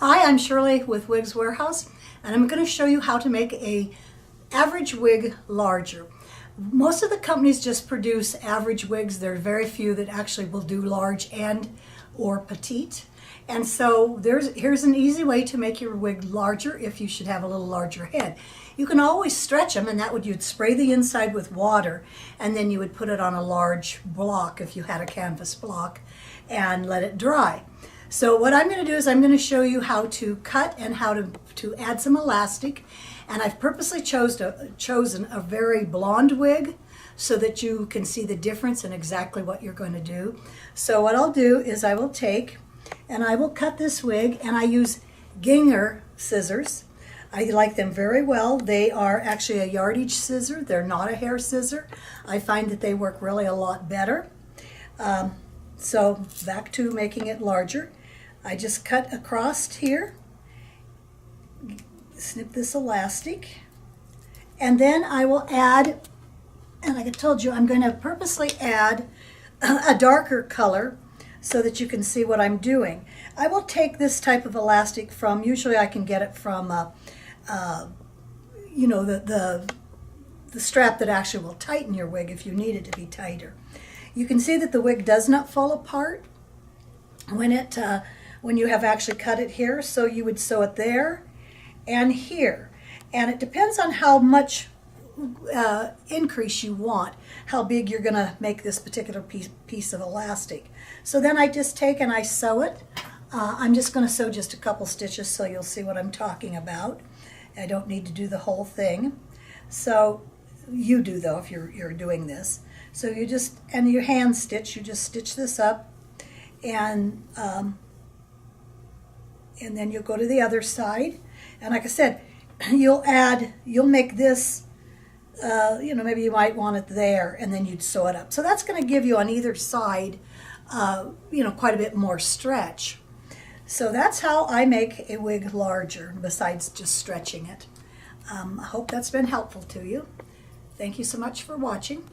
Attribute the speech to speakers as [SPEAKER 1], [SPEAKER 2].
[SPEAKER 1] Hi, I'm Shirley with Wigs Warehouse, and I'm going to show you how to make a average wig larger. Most of the companies just produce average wigs. There are very few that actually will do large and or petite. And so here's an easy way to make your wig larger if you should have a little larger head. You can always stretch them, and you'd spray the inside with water, and then you would put it on a large block if you had a canvas block and let it dry. So what I'm going to do is I'm going to show you how to cut and how to add some elastic. And I've purposely chosen a very blonde wig so that you can see the difference and exactly what you're going to do. So what I'll do is I will take and I will cut this wig, and I use Ginger scissors. I like them very well. They are actually a yardage scissor. They're not a hair scissor. I find that they work really a lot better. So back to making it larger. I just cut across here, snip this elastic, and then I will add, and like I told you, I'm going to purposely add a darker color so that you can see what I'm doing. I will take this type of elastic from, usually I can get it from, you know, the strap that actually will tighten your wig if you need it to be tighter. You can see that the wig does not fall apart when you have actually cut it here, so you would sew it there and here. And it depends on how much increase you want, how big you're going to make this particular piece of elastic. So then I just take and I sew it. I'm just going to sew just a couple stitches so you'll see what I'm talking about. I don't need to do the whole thing. So you do though if you're doing this. So you just, and your hand stitch, you just stitch this up, and then you'll go to the other side, and like I said, you'll make this, you know, maybe you might want it there, and then you'd sew it up. So that's going to give you on either side, you know, quite a bit more stretch. So that's how I make a wig larger, besides just stretching it. I hope that's been helpful to you. Thank you so much for watching.